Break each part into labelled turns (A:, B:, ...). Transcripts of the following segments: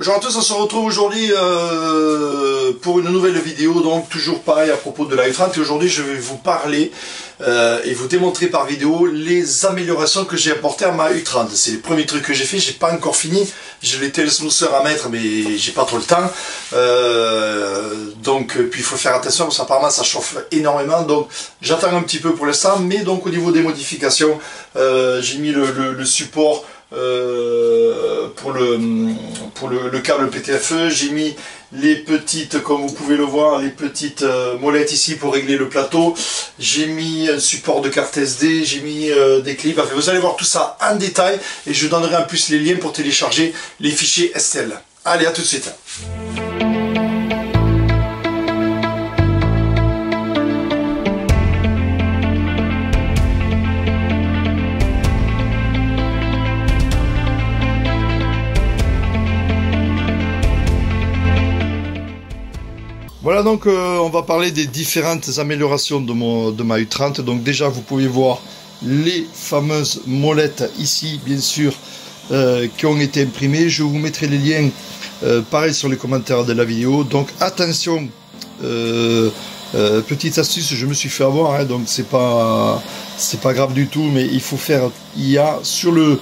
A: Bonjour à tous, on se retrouve aujourd'hui pour une nouvelle vidéo, donc toujours pareil à propos de la U30. Et aujourd'hui je vais vous parler et vous démontrer par vidéo les améliorations que j'ai apportées à ma U30. C'est les premiers trucs que j'ai fait, j'ai pas encore fini, j'ai les tail smoothers à mettre mais j'ai pas trop le temps. Puis il faut faire attention parce qu'apparemment ça chauffe énormément, donc j'attends un petit peu pour l'instant. Mais donc au niveau des modifications, j'ai mis le support pour le câble PTFE, j'ai mis les petites, comme vous pouvez le voir, les petites molettes ici pour régler le plateau, j'ai mis un support de carte SD, j'ai mis des clips. Enfin, vous allez voir tout ça en détail et je donnerai en plus les liens pour télécharger les fichiers STL. Allez, à tout de suite. Voilà, donc on va parler des différentes améliorations de ma U30. Donc déjà vous pouvez voir les fameuses molettes ici, bien sûr, qui ont été imprimées. Je vous mettrai les liens pareil sur les commentaires de la vidéo. Donc attention, petite astuce, je me suis fait avoir, hein, donc c'est pas grave du tout, mais il faut faire, il y a sur le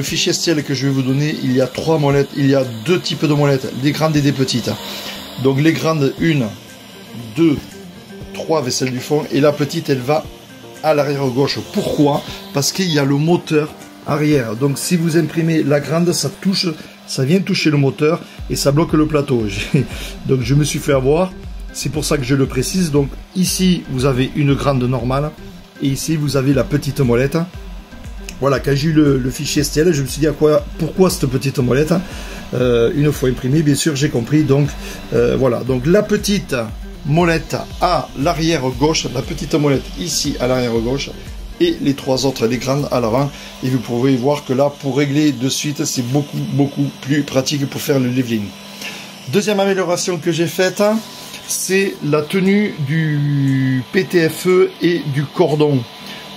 A: fichier STL que je vais vous donner, il y a 3 molettes, il y a 2 types de molettes, des grandes et des petites. Donc les grandes, 1, 2, 3 vaisselles du fond, et la petite elle va à l'arrière gauche. Pourquoi? Parce qu'il y a le moteur arrière. Donc si vous imprimez la grande, ça vient toucher le moteur et ça bloque le plateau. Donc je me suis fait avoir, c'est pour ça que je le précise. Donc ici vous avez une grande normale et ici vous avez la petite molette. Voilà, quand j'ai eu le fichier STL, je me suis dit pourquoi cette petite molette. Une fois imprimé, bien sûr, j'ai compris. Donc voilà, donc la petite molette à l'arrière gauche, la petite molette ici à l'arrière gauche, et les 3 autres, les grandes, à l'avant. Et vous pouvez voir que là, pour régler de suite, c'est beaucoup plus pratique pour faire le leveling. Deuxième amélioration que j'ai faite, c'est la tenue du PTFE et du cordon,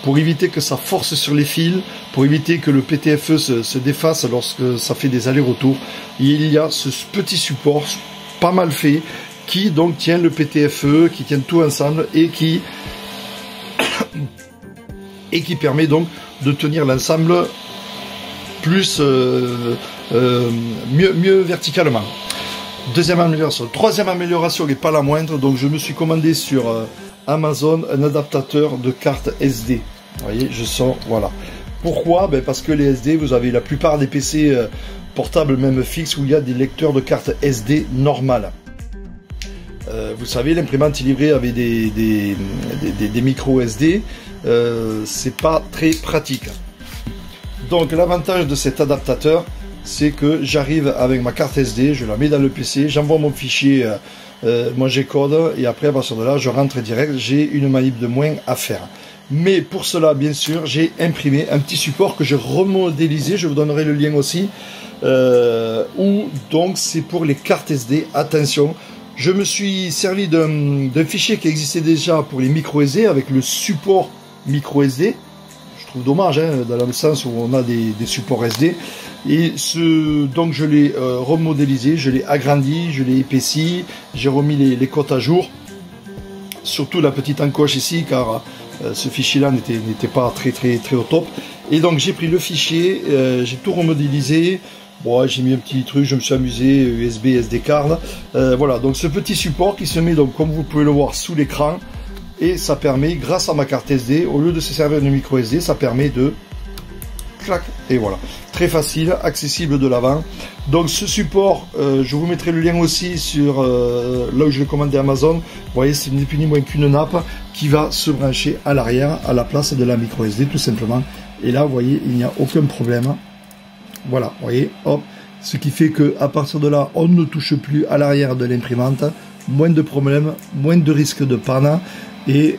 A: pour éviter que ça force sur les fils, pour éviter que le PTFE se défasse lorsque ça fait des allers-retours. Il y a ce petit support pas mal fait qui donc tient le PTFE, qui tient tout ensemble et qui permet donc de tenir l'ensemble plus mieux verticalement. Deuxième amélioration. Troisième amélioration, et pas la moindre, donc je me suis commandé sur Amazon un adaptateur de carte SD. Vous voyez, je sens, voilà. Pourquoi? Ben parce que les SD, vous avez la plupart des PC portables, même fixes, où il y a des lecteurs de carte SD normales. Vous savez, l'imprimante est livrée avec des micros SD. C'est pas très pratique. Donc l'avantage de cet adaptateur, c'est que j'arrive avec ma carte SD, je la mets dans le PC, j'envoie mon fichier, mon G-code, et après à partir de là, je rentre direct, j'ai une manip de moins à faire. Mais pour cela, bien sûr, j'ai imprimé un petit support que j'ai remodélisé, je vous donnerai le lien aussi, où donc c'est pour les cartes SD. Attention, je me suis servi d'un fichier qui existait déjà pour les micro SD avec le support micro SD. Je trouve dommage, hein, dans le sens où on a des supports SD. Et donc je l'ai remodélisé, je l'ai agrandi, je l'ai épaissi, j'ai remis les cotes à jour. Surtout la petite encoche ici, car ce fichier-là n'était pas très au top. Et donc j'ai pris le fichier, j'ai tout remodélisé. Bon, j'ai mis un petit truc, je me suis amusé, USB, SD card. Voilà, donc ce petit support qui se met, donc comme vous pouvez le voir, sous l'écran. Et ça permet, grâce à ma carte SD, au lieu de se servir de micro SD, ça permet de... clac, et voilà. Très facile, accessible de l'avant. Donc ce support, je vous mettrai le lien aussi sur là où je l'ai commandé Amazon. Vous voyez, c'est ni plus ni moins qu'une nappe qui va se brancher à l'arrière, à la place de la micro SD, tout simplement. Et là, vous voyez, il n'y a aucun problème. Voilà, vous voyez, hop. Ce qui fait que à partir de là, on ne touche plus à l'arrière de l'imprimante. Moins de problèmes, moins de risques de panne. Et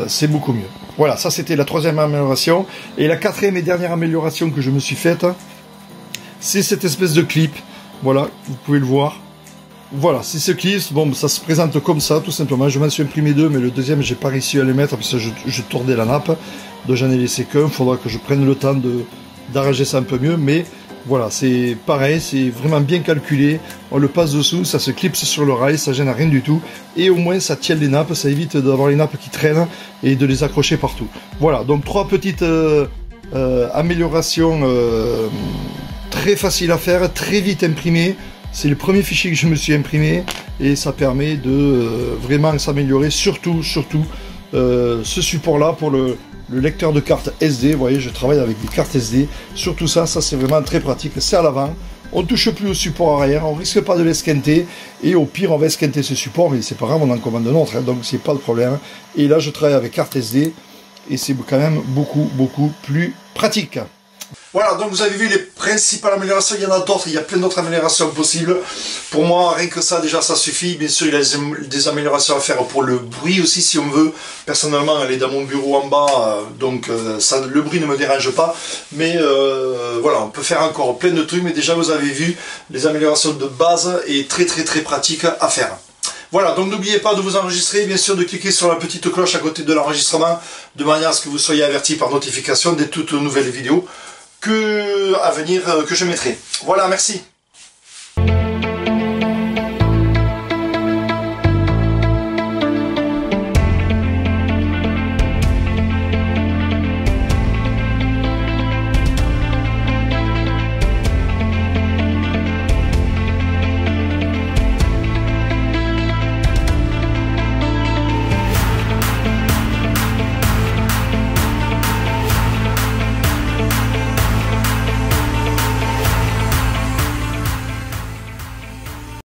A: c'est beaucoup mieux. Voilà, ça c'était la troisième amélioration. Et la quatrième et dernière amélioration que je me suis faite, c'est cette espèce de clip. Voilà, vous pouvez le voir. Voilà, c'est ce clip. Bon, ça se présente comme ça, tout simplement. Je m'en suis imprimé 2, mais le deuxième, j'ai pas réussi à le mettre parce que je tordais la nappe. Donc j'en ai laissé qu'un. Il faudra que je prenne le temps d'arranger ça un peu mieux. Mais Voilà, c'est pareil, c'est vraiment bien calculé. On le passe dessous, ça se clipse sur le rail, ça gêne rien du tout. Et au moins, ça tient les nappes, ça évite d'avoir les nappes qui traînent et de les accrocher partout. Voilà, donc 3 petites améliorations très faciles à faire, très vite imprimées. C'est le premier fichier que je me suis imprimé et ça permet de vraiment s'améliorer, surtout ce support-là pour le lecteur de carte SD. Vous voyez, je travaille avec des cartes SD. Surtout ça c'est vraiment très pratique. C'est à l'avant. On ne touche plus au support arrière. On risque pas de l'esquinter. Et au pire, on va esquinter ce support. Mais c'est pas grave, on en commande un autre. Hein, donc, c'est pas le problème. Et là, je travaille avec carte SD. Et c'est quand même beaucoup plus pratique. Voilà, donc vous avez vu les principales améliorations, il y en a d'autres, il y a plein d'autres améliorations possibles. Pour moi, rien que ça, déjà, ça suffit. Bien sûr, il y a des améliorations à faire pour le bruit aussi, si on veut. Personnellement, elle est dans mon bureau en bas, donc ça, le bruit ne me dérange pas. Mais voilà, on peut faire encore plein de trucs, mais déjà, vous avez vu, les améliorations de base et très pratiques à faire. Voilà, donc n'oubliez pas de vous enregistrer, bien sûr de cliquer sur la petite cloche à côté de l'enregistrement, de manière à ce que vous soyez averti par notification des toutes nouvelles vidéos à venir que je mettrai. Voilà, merci.